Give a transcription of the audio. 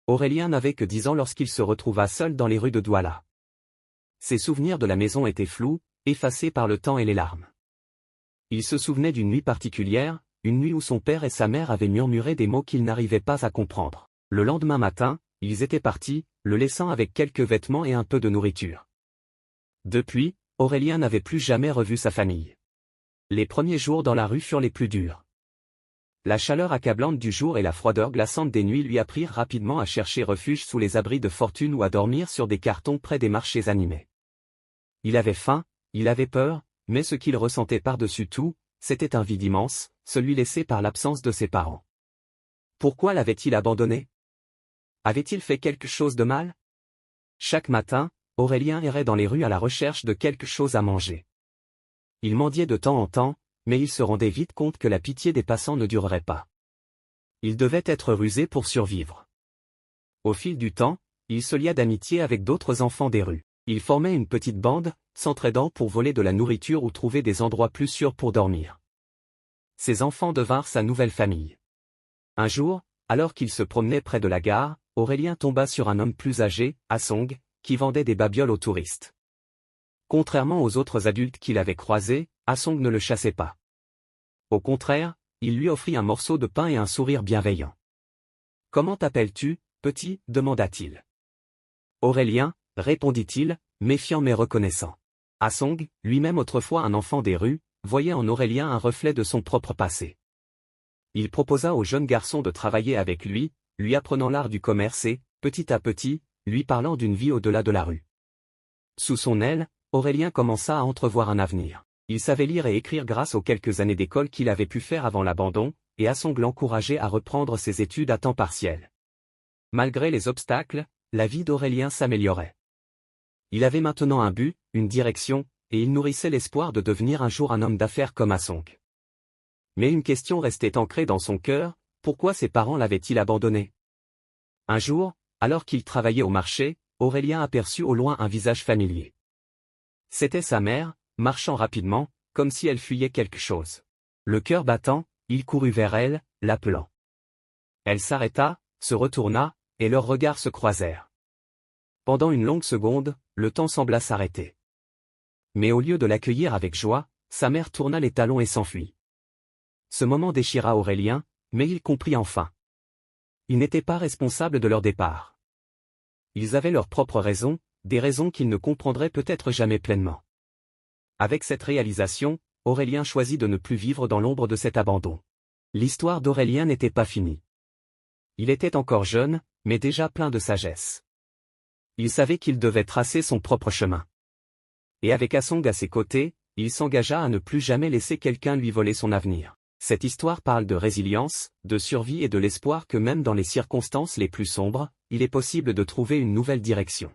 Aurélien n'avait que 10 ans lorsqu'il se retrouva seul dans les rues de Douala. Ses souvenirs de la maison étaient flous, effacés par le temps et les larmes. Il se souvenait d'une nuit particulière, une nuit où son père et sa mère avaient murmuré des mots qu'il n'arrivait pas à comprendre. Le lendemain matin, ils étaient partis, le laissant avec quelques vêtements et un peu de nourriture. Depuis, Aurélien n'avait plus jamais revu sa famille. Les premiers jours dans la rue furent les plus durs. La chaleur accablante du jour et la froideur glaçante des nuits lui apprirent rapidement à chercher refuge sous les abris de fortune ou à dormir sur des cartons près des marchés animés. Il avait faim, il avait peur, mais ce qu'il ressentait par-dessus tout, c'était un vide immense, celui laissé par l'absence de ses parents. Pourquoi l'avait-il abandonné? Avait-il fait quelque chose de mal? Chaque matin, Aurélien errait dans les rues à la recherche de quelque chose à manger. Il mendiait de temps en temps, mais il se rendait vite compte que la pitié des passants ne durerait pas. Il devait être rusé pour survivre. Au fil du temps, il se lia d'amitié avec d'autres enfants des rues. Ils formaient une petite bande, s'entraidant pour voler de la nourriture ou trouver des endroits plus sûrs pour dormir. Ces enfants devinrent sa nouvelle famille. Un jour, alors qu'il se promenait près de la gare, Aurélien tomba sur un homme plus âgé, Asong, qui vendait des babioles aux touristes. Contrairement aux autres adultes qu'il avait croisés, Asong ne le chassait pas. Au contraire, il lui offrit un morceau de pain et un sourire bienveillant. « Comment t'appelles-tu, petit » demanda-t-il. « Aurélien » répondit-il, méfiant mais reconnaissant. Asong, lui-même autrefois un enfant des rues, voyait en Aurélien un reflet de son propre passé. Il proposa au jeune garçon de travailler avec lui apprenant l'art du commerce et, petit à petit, lui parlant d'une vie au-delà de la rue. Sous son aile, Aurélien commença à entrevoir un avenir. Il savait lire et écrire grâce aux quelques années d'école qu'il avait pu faire avant l'abandon, et Asong l'encourageait à reprendre ses études à temps partiel. Malgré les obstacles, la vie d'Aurélien s'améliorait. Il avait maintenant un but, une direction, et il nourrissait l'espoir de devenir un jour un homme d'affaires comme Asong. Mais une question restait ancrée dans son cœur, pourquoi ses parents l'avaient-ils abandonné? Un jour, alors qu'il travaillait au marché, Aurélien aperçut au loin un visage familier. C'était sa mère, marchant rapidement, comme si elle fuyait quelque chose. Le cœur battant, il courut vers elle, l'appelant. Elle s'arrêta, se retourna, et leurs regards se croisèrent. Pendant une longue seconde, le temps sembla s'arrêter. Mais au lieu de l'accueillir avec joie, sa mère tourna les talons et s'enfuit. Ce moment déchira Aurélien, mais il comprit enfin. Il n'était pas responsable de leur départ. Ils avaient leurs propres raisons, des raisons qu'il ne comprendrait peut-être jamais pleinement. Avec cette réalisation, Aurélien choisit de ne plus vivre dans l'ombre de cet abandon. L'histoire d'Aurélien n'était pas finie. Il était encore jeune, mais déjà plein de sagesse. Il savait qu'il devait tracer son propre chemin. Et avec Asong à ses côtés, il s'engagea à ne plus jamais laisser quelqu'un lui voler son avenir. Cette histoire parle de résilience, de survie et de l'espoir que même dans les circonstances les plus sombres, il est possible de trouver une nouvelle direction.